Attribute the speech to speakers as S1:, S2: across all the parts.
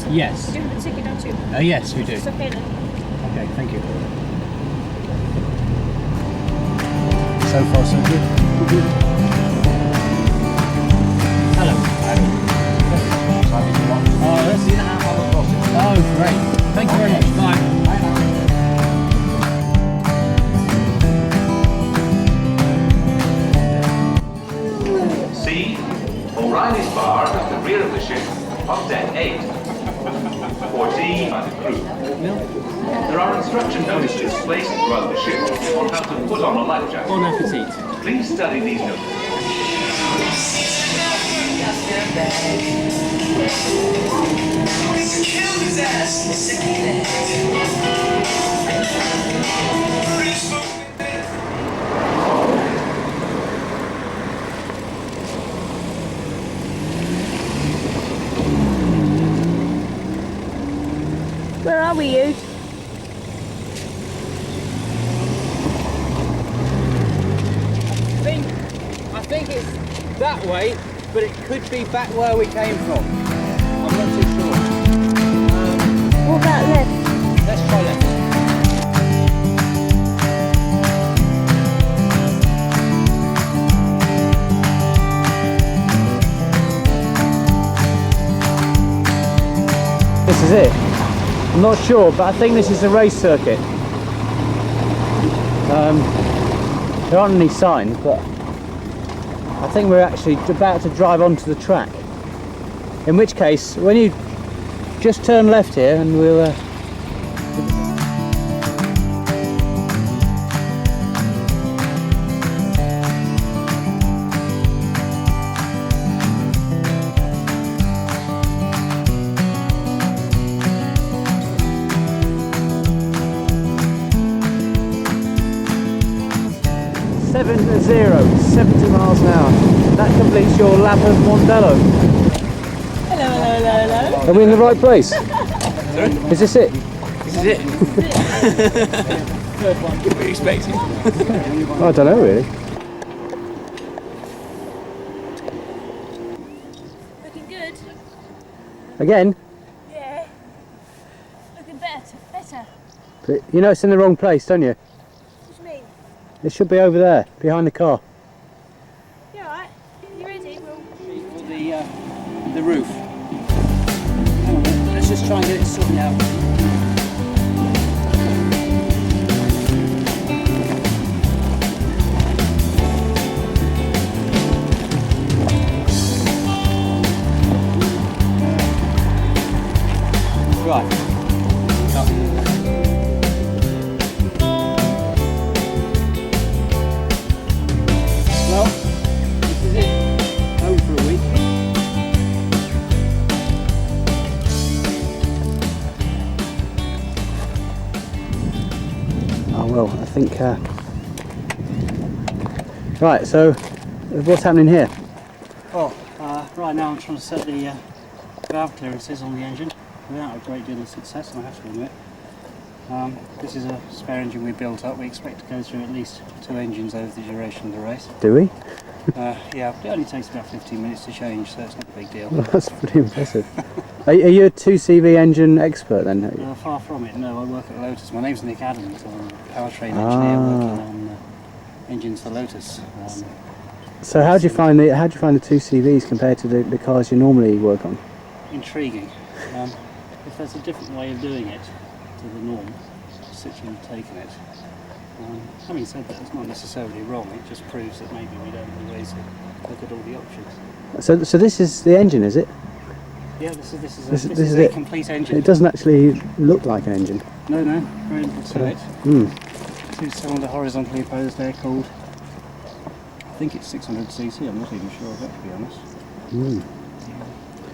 S1: Yes.
S2: Do you have a ticket, don't you?
S1: Yes, we do.
S2: It's okay then.
S1: Okay, thank you. So far, so good. Hello. Oh, let's see how we're crossing. Oh, great. Thank you very much. Bye.
S3: See, O'Reilly's bar at the rear of the ship, on deck 8. 14 by the crew. There are instruction notices placed throughout the ship on how to put on a life jacket.
S1: Bon appetit.
S3: Please study these notices.
S2: Where are we, Hugh?
S1: I think it's that way, but it could be back where we came from. I'm not too sure.
S2: What about left?
S1: Let's try left. This is it. I'm not sure, but I think this is the race circuit. There aren't any signs, but I think we're actually about to drive onto the track. In which case, when you just turn left here and we'll... 70 miles an hour. That completes your lap of Mondello.
S2: Hello, hello, hello, hello.
S1: Are we in the right place?
S4: Sorry?
S1: Is this it?
S4: This is it. What were you expecting?
S1: I don't know really.
S2: Looking good?
S1: Again?
S2: Yeah. Looking better.
S1: But you know it's in the wrong place, don't you?
S2: What do you mean?
S1: It should be over there, behind the car.
S2: You alright? You ready?
S1: For the roof. Hang on, let's just try and get it sorted out. Right. Well, this is it. Home for a week. Oh well, I think. Right, so what's happening here?
S5: Well, right now I'm trying to set the valve clearances on the engine without a great deal of success, I have to admit. This is a spare engine we built up. We expect to go through at least 2 engines over the duration of the race.
S1: Do we?
S5: Yeah, it only takes about 15 minutes to change, so it's not a big deal.
S1: Well, that's pretty impressive. Are you a 2CV engine expert then?
S5: Far from it, no. I work at Lotus. My name's Nick Adams. I'm a powertrain engineer working on engines for Lotus.
S1: So how do you find the 2CVs compared to the cars you normally work on?
S5: Intriguing. If there's a different way of doing it to the norm, Citroen's taken it. Having said that, it's not necessarily wrong. It just proves that maybe we don't always look at all the options.
S1: So this is the engine, is it?
S5: Yeah, this
S1: This
S5: is
S1: is
S5: a
S1: it.
S5: complete engine.
S1: It doesn't actually look like an engine.
S5: No, very little to it. 2-cylinder horizontally opposed air cooled. I think it's 600cc. I'm not even sure of that, to be honest.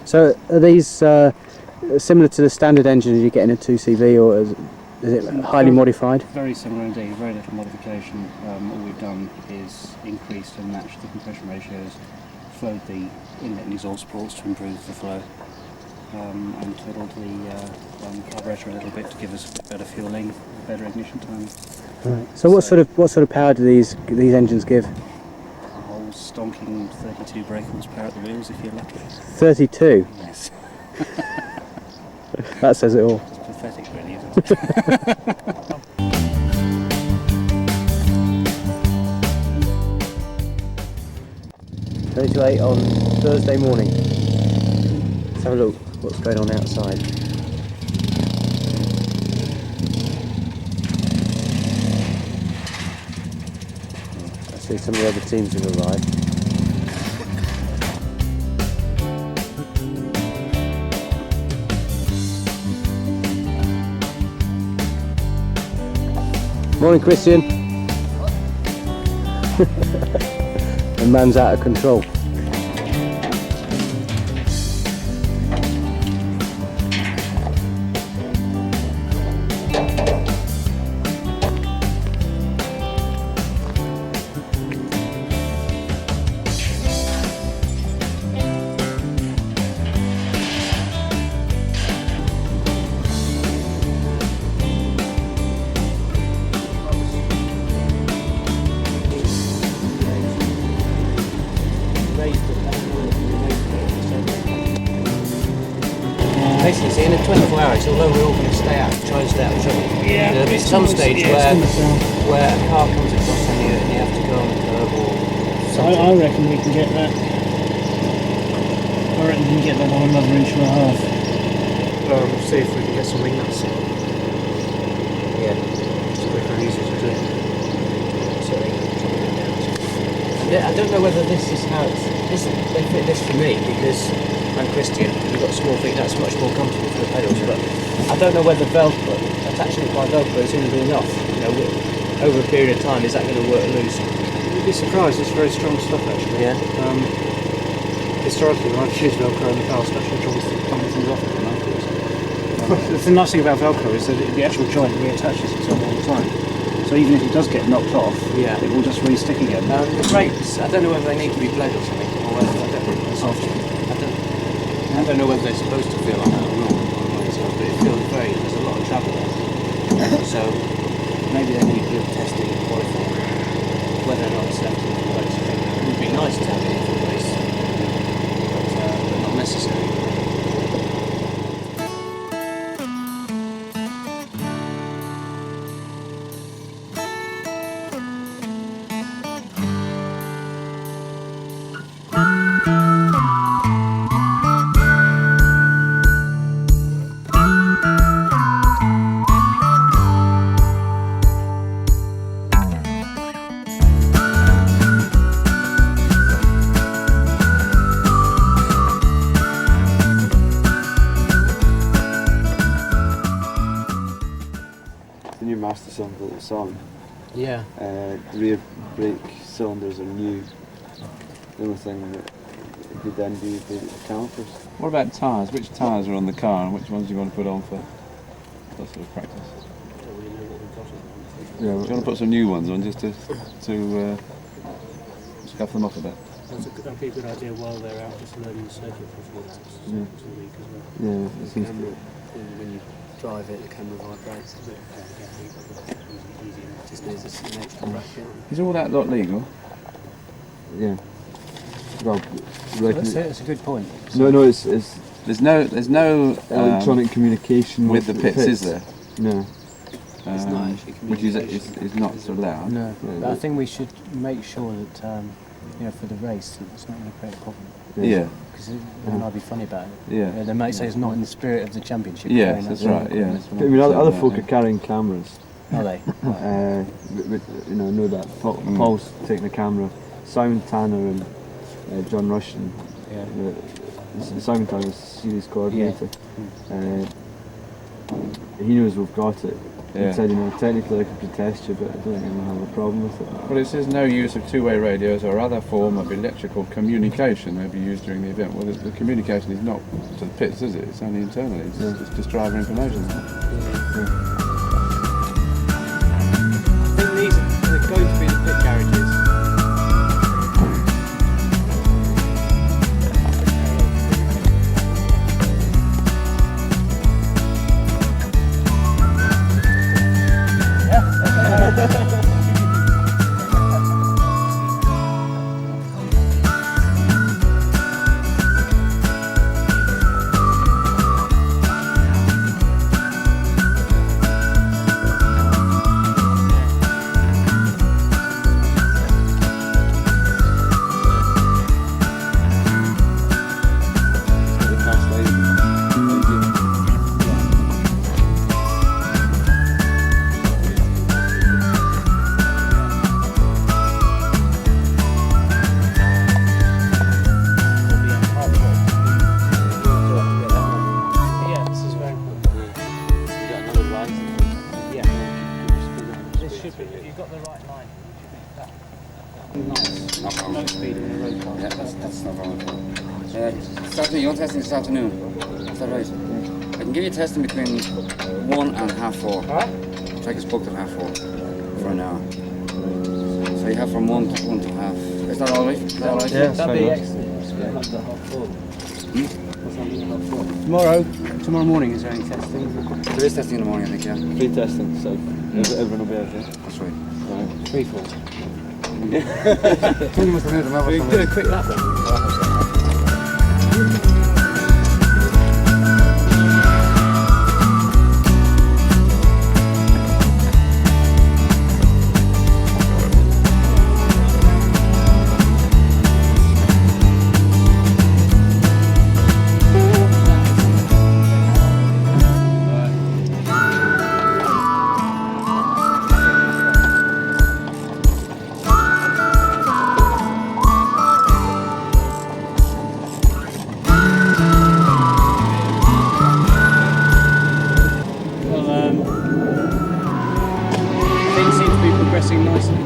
S1: So are these similar to the standard engine you get in a 2CV, or is it highly modified?
S5: Very similar indeed, very little modification. All we've done is increased and matched the compression ratios, flowed the inlet and exhaust ports to improve the flow, and throttled the carburetor a little bit to give us a bit better fueling, better ignition time.
S1: Right. So what sort of power do these engines give?
S5: A whole stonking 32 brake horsepower at the wheels if you're lucky.
S1: 32.
S5: Yes.
S1: That says it all.
S5: It's pathetic, really, isn't it?
S1: 20 to 8 on Thursday morning. Let's have a look what's going on outside. I see some of the other teams have arrived. Morning, Christian. The man's out of control. Basically, see, in a 24 hours, although we're all going to try and stay out of trouble, there'll be some stage where a car comes across on you and you have to go on the curb or something.
S5: I reckon we can get that. I reckon we can get that on another inch and a half. We'll see if we can get something that's
S1: Yeah.
S5: quick and easy to do.
S1: I don't know whether this is how it's... They fit this for me because I'm Christian, you've got small feet, that's much more comfortable for the pedals, but I don't know whether Velcro, attaching it by Velcro is going to be enough. You know, over a period of time, is that going to work loose?
S5: You'd be surprised, it's very strong stuff actually.
S1: Yeah.
S5: Historically, when I've used Velcro in the past, I've actually trouble things off again afterwards. The nice thing about Velcro is that the actual joint reattaches itself all the time. So even if it does get knocked off,
S1: Yeah.
S5: it will just re-stick again.
S1: The brakes, I don't know whether they need to be bled or something, or whether I don't know whether they're supposed to feel like that or not, but it feels there's a lot of travel there. So maybe they need a bit of testing and qualifying whether or not it's left in the race. It would be nice to have it in the race, but not necessary.
S6: The new master cylinder that it's on,
S1: Yeah.
S6: the rear brake cylinders are new. The only thing that would then be the calipers.
S4: What about tyres? Which tyres are on the car and which ones do you want to put on for that sort of practice? Yeah, do you want to put some new ones on just to scuff them off a bit?
S5: That'd be a good idea while they're out just learning the circuit for a few laps.
S6: Yeah. Yeah, it seems to be.
S5: When you drive it, the camera vibrates a bit. Just needs an extra bracket.
S4: Is all that lot legal?
S6: Yeah. Well,
S1: That's a good point.
S6: no, it's
S4: There's no
S6: electronic communication
S4: with the pits, is there?
S6: No.
S5: It's not actually
S4: Which is not so loud.
S1: No,
S6: Yeah,
S1: but I
S6: but-
S1: think we should make sure that for the race, that it's not going to create a problem.
S4: Yeah.
S1: Because they might be funny about it.
S4: Yeah.
S1: They might say it's not in the spirit of the championship.
S4: Yes,
S1: carrying
S4: that's
S1: that
S4: right,
S1: sort of
S4: yeah.
S1: equipment.
S6: I mean, other
S4: So,
S6: folk are carrying cameras.
S1: Are they? Right.
S6: Know that. Paul's taking the camera. Simon Tanner and John Rushton.
S1: Yeah.
S6: Simon Tanner is the series coordinator. He knows we've got it.
S4: Yeah.
S6: He said, technically I could protest you, but I don't think I'm going to have a problem with it.
S4: Well, it says no use of two-way radios or other form of electrical communication may be used during the event. Well, the communication is not to the pits, is it? It's only internally. It's just driver information.
S1: I think these are going to be the pit garages.
S7: testing this afternoon. Is that right? I can give you testing between 1 and half 4.
S1: Alright.
S7: Check is booked at half 4 for an hour. So you have from 1 to half. Is that all right? Is that all right?
S6: Yeah,
S1: That'd be excellent. Tomorrow morning, is there any testing?
S7: There is testing in the morning, I think, yeah.
S6: Free testing, so everyone will be okay.
S7: That's right.
S6: Right.
S1: 3-4.
S7: You must have heard them.
S1: We can do a quick lap then. Things seem to be progressing nicely.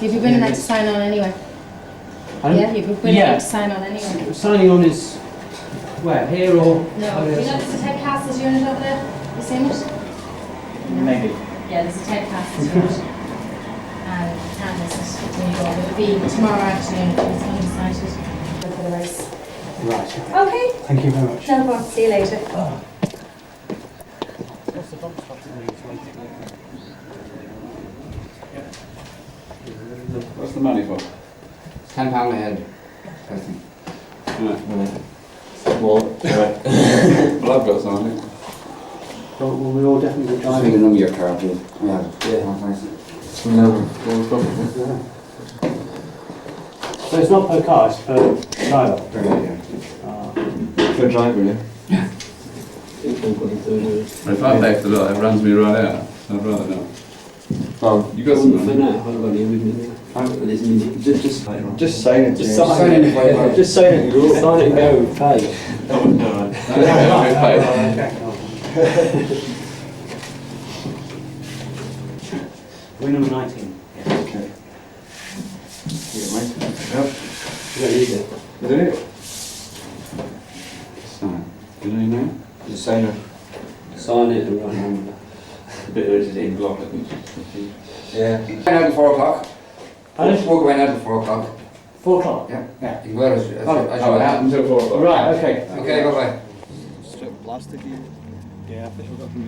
S8: You've been that to sign on anyway. Yeah, you've been
S1: Yeah.
S8: to sign on anyway.
S1: Signing on is where? Here or?
S8: No, you know there's a Ted Castles unit over there? You seen it? No.
S1: Maybe.
S8: Yeah, there's a Ted Castles unit. And you can't miss it when you go. It'll be tomorrow afternoon. It's undecided for the race.
S1: Right.
S8: Okay.
S1: Thank you very much.
S8: No problem. See you later.
S1: What's the bump stop that he's waiting on?
S4: What's the money for?
S7: £10 a head. Testing.
S4: Well,
S6: Right.
S4: Well, I've got something.
S1: Will we all definitely be
S7: Driving
S1: driving?
S7: the number of your car, please. Yeah. Thanks.
S6: No.
S1: So it's not per car, it's per driver.
S7: Very good, yeah.
S6: For a driver, yeah?
S4: If I left a lot, it runs me right out. So I'd rather not.
S6: Oh,
S4: You got some money?
S6: just sign it.
S7: Just sign it.
S6: Just sign it. Go.
S1: Sign it and go, pay. We're number 19.
S4: Okay. Yeah, mate. Yep.
S1: You don't need it.
S4: Is it? Sign. Do you know?
S6: Just sign it.
S1: Sign it and run home.
S4: The bit that is in block, I think.
S6: Yeah.
S7: Went out at 4 o'clock.
S1: Pardon?
S7: Walk away now at 4 o'clock.
S1: 4 o'clock?
S7: Yeah.
S1: Yeah.
S7: You can go out as you
S4: Oh, out
S7: like.
S4: until 4 o'clock.
S1: Right, okay.
S7: Okay, bye bye.
S6: Plastic. Yeah, I think we've got from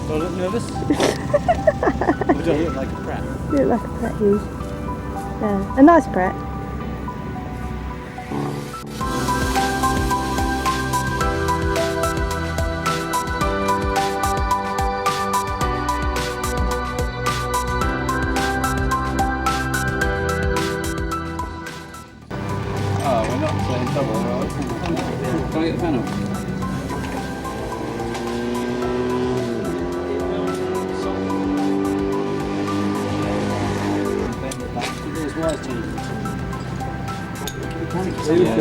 S1: Do I look nervous? Or do I look like a prat?
S9: You look like a pret, Hughes. Yeah, a nice pret.
S4: Oh, we're not playing double, right? Can I get the pen off?
S1: There's wires to
S5: mechanic. I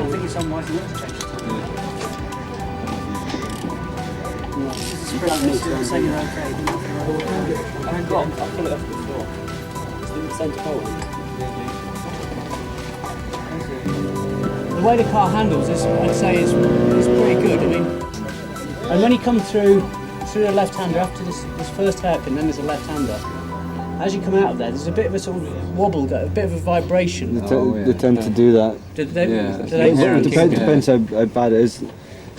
S5: think it's unwise not to change it. Saying you're okay.
S1: I'll pull it off the floor. It's in the centre pole.
S5: The way the car handles is, I'd say, is pretty good. I mean, and when you come through the left-hander after this first hairpin, then there's a left-hander. As you come out of there's a bit of a sort of wobble, a bit of a vibration.
S6: They tend to do that.
S5: Do they?
S6: It depends how bad it is.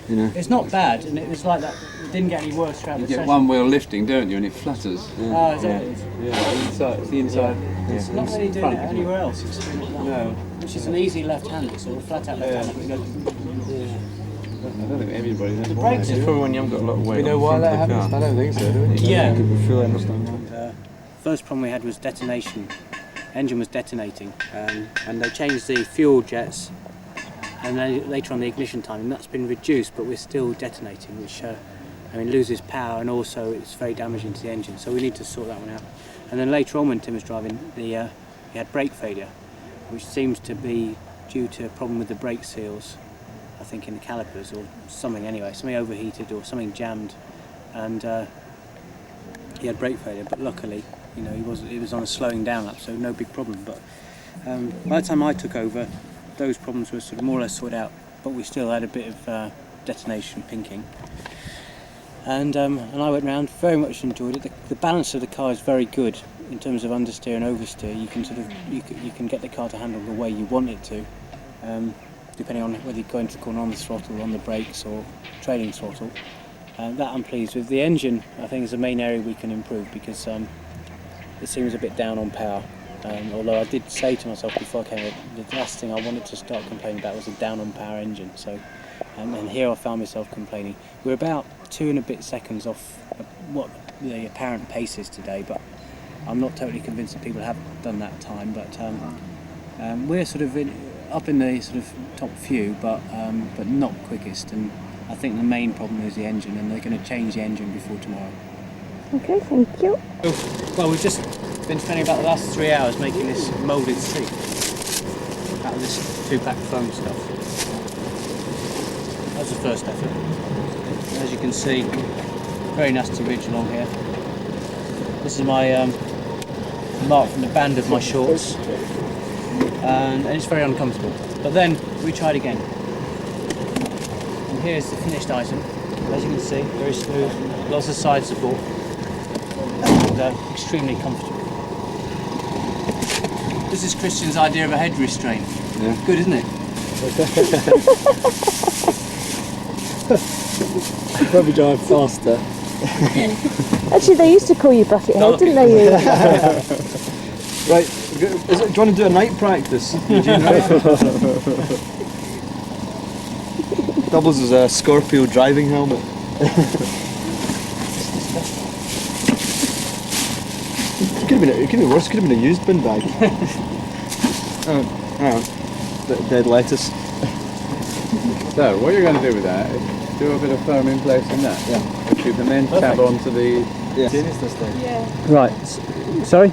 S6: You know.
S5: It's not bad, and it was like that. It didn't get any worse throughout the
S4: You get
S5: session.
S4: one wheel lifting, don't you, and it flutters.
S5: Oh, is that it?
S4: It's the inside.
S5: It's not really doing it anywhere else.
S4: No.
S5: Which is an easy left-hander, so a flat-out left-hander.
S4: I don't think everybody knows
S5: The
S4: why.
S5: brakes
S4: It's
S5: are-
S4: probably when you haven't got a lot of weight.
S1: You know why that happens? I don't think so, do we?
S5: Yeah.
S6: I fully understand that.
S5: First problem we had was detonation. Engine was detonating, and they changed the fuel jets, and then later on the ignition time, and that's been reduced, but we're still detonating, which loses power, and also it's very damaging to the engine. So we need to sort that one out. And then later on, when Tim was driving, he had brake failure, which seems to be due to a problem with the brake seals, I think in the calipers or something. Anyway, something overheated or something jammed, and he had brake failure. But luckily, it was on a slowing down lap, so no big problem. But by the time I took over, those problems were sort of more or less sorted out. But we still had a bit of detonation, pinking. And I went round, very much enjoyed it. The balance of the car is very good in terms of understeer and oversteer. You can you can get the car to handle the way you want it to, depending on whether you go into the corner on the throttle, on the brakes, or trailing throttle. That I'm pleased with. The engine, I think, is the main area we can improve because it seems a bit down on power. Although I did say to myself before I came here, the last thing I wanted to start complaining about was a down on power engine. So, and here I found myself complaining. We're about 2 and a bit seconds off what the apparent pace is today, but I'm not totally convinced that people have done that time. But we're sort of up in the sort of top few, but not quickest. And I think the main problem is the engine, and they're going to change the engine before tomorrow.
S9: Okay, thank you.
S5: Well, we've just been spending about the last 3 hours making this moulded seat out of this 2-pack foam stuff. That's the first effort. As you can see, very nasty ridge along here. This is my mark from the band of my shorts, and it's very uncomfortable. But then we tried again. And here's the finished item. As you can see, very smooth, lots of side support, and extremely comfortable. This is Christian's idea of a head restraint.
S6: Yeah.
S5: Good, isn't it?
S6: Probably drive faster.
S9: Actually, they used to call you Buckethead,
S5: Oh.
S9: didn't they? You?
S6: Right, do you want to do a night practice? Eugene, right? Doubles as a Scorpio driving helmet. It could have been worse. It could have been a used bin bag. Hang on. Dead lettuce.
S4: So, what you're going to do with that is do a bit of foam in place in that.
S6: Yeah.
S4: Which you can then tab onto the...
S6: Yeah.
S2: Yeah.
S5: Right. Sorry?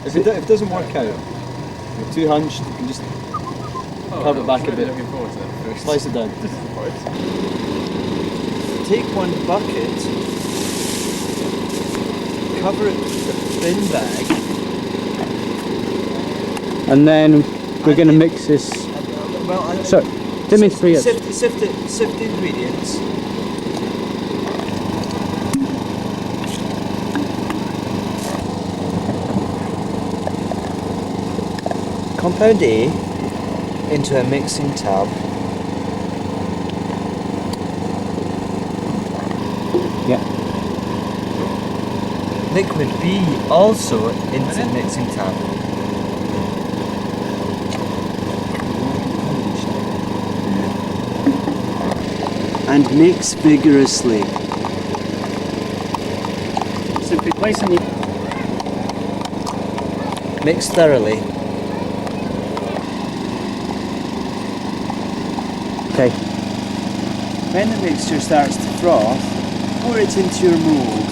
S6: If it doesn't work out, you're too hunched, you can just curve it back a bit.
S4: Looking forward to that.
S6: Slice it down.
S1: Take one bucket, cover it with a bin bag,
S5: And then we're going to mix this. Sorry, Dimitri.
S1: sift the ingredients. Compound A into a mixing tub.
S5: Yeah.
S1: Liquid B also into mixing tub. And mix vigorously.
S5: Simply placing the.
S1: Mix thoroughly.
S5: Okay.
S1: When the mixture starts to froth, pour it into your mould.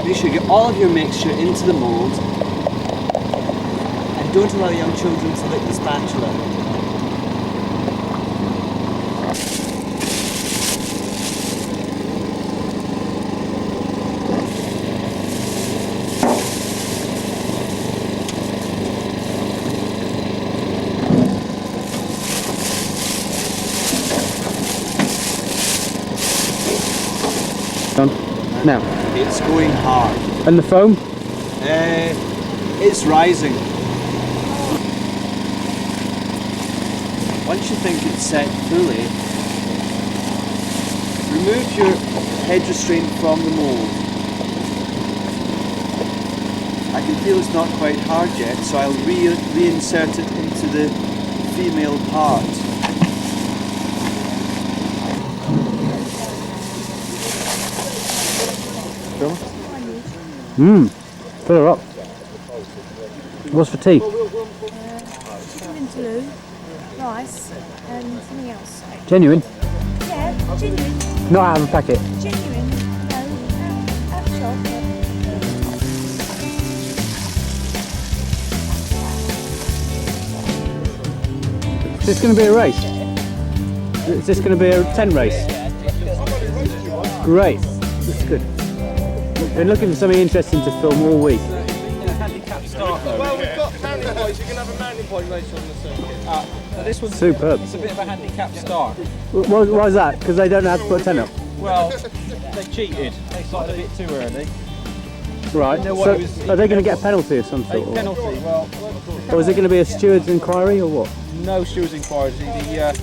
S6: Make sure you get all of your mixture into the mould, and don't allow young children to lick the spatula.
S10: Now,
S6: It's going hard.
S10: and the foam?
S6: It's rising. Once you think it's set fully, remove your head restraint from the mould. I can feel it's not quite hard yet, so I'll reinsert it into the female part.
S10: Fill her up. What's for tea?
S2: Chicken vindaloo, rice, and something else.
S10: Genuine?
S2: Yeah, genuine.
S10: Not out of a packet.
S2: Genuine. No, out of shop.
S10: Is this going to be a race? Is this going to be a 10 race? Great. That's good. Been looking for something interesting to film all week.
S1: In a handicap start though. Well, we've got mountain boys. You can have a mountain boy race on the circuit. This one's
S10: Superb.
S1: It's a bit of a handicap start.
S10: Why is that? Because they don't know how to put a tent up?
S1: Well, they cheated. They started a bit too early.
S10: Right.
S1: know what
S10: So
S1: it was-
S10: are they going to get a penalty of some
S1: A
S10: sort?
S1: penalty. Well,
S10: Or is it going to be a steward's inquiry or what?
S1: no stewards inquiry. The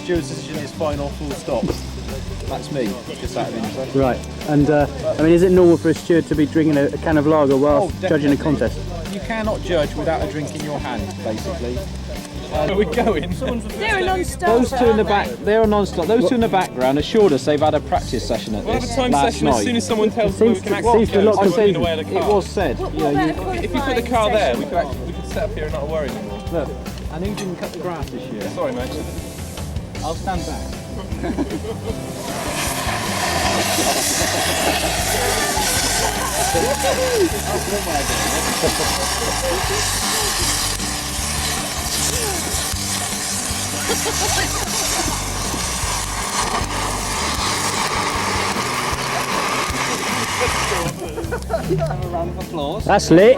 S1: steward's decision is final, full stop. That's me, just out of interest.
S10: Right. And I mean, is it normal for a steward to be drinking a can of lager whilst judging a
S1: definitely.
S10: contest?
S1: You cannot judge without a drink in your hand, basically. Where are we going?
S2: They're a non-starter.
S1: Those two in the back, they're a non-stop. Those two in the background assured us they've had a practice session at this last night.
S10: as soon as someone tells us we can actually
S1: Seems to- It was said.
S2: What
S1: You know,
S2: about
S1: you,
S2: a qualifying
S1: if you put the car there, we
S2: session?
S1: could set up here and not worry anymore.
S10: Look, and who didn't cut the grass this year?
S1: Sorry, mate.
S10: I'll stand back.
S1: Have a round of applause.
S10: That's lit.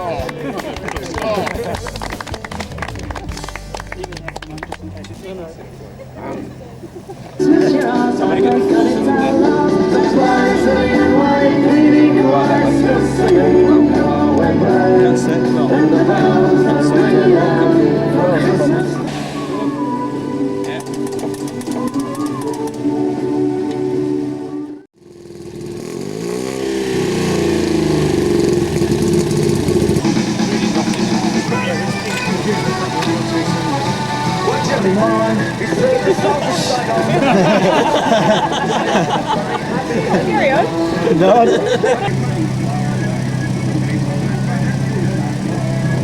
S2: Carry on.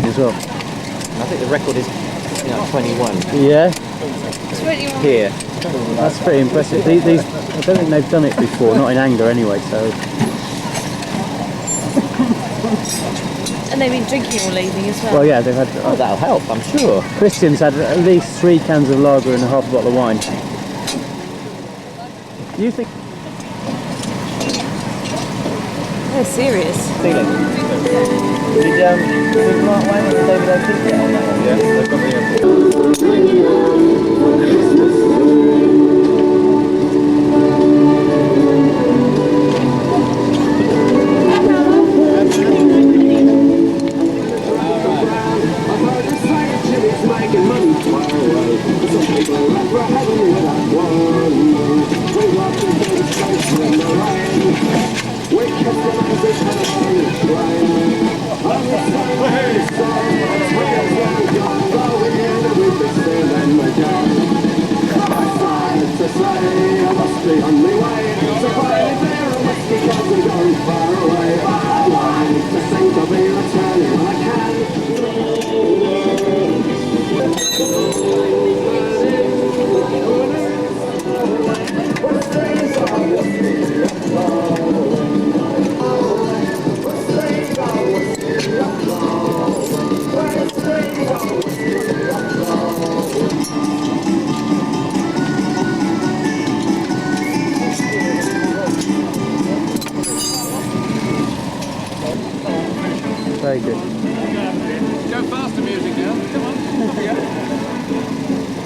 S10: As well.
S11: I think the record is 21
S10: Yeah,
S2: 21.
S11: here.
S10: that's pretty impressive. These, I don't think they've done it before, not in anger anyway. So
S2: And they've been drinking all evening as well.
S10: well, yeah, they've had.
S11: Oh, that'll help, I'm sure.
S10: Christian's had at least 3 cans of lager and a half a bottle of wine. Do you think?
S2: They're serious.
S11: Feeling. Did Mark Wayne and David O'Keefe get on that one?
S1: Yeah, they've got the
S10: Very good.
S4: Go faster music now. Come on. Off you go.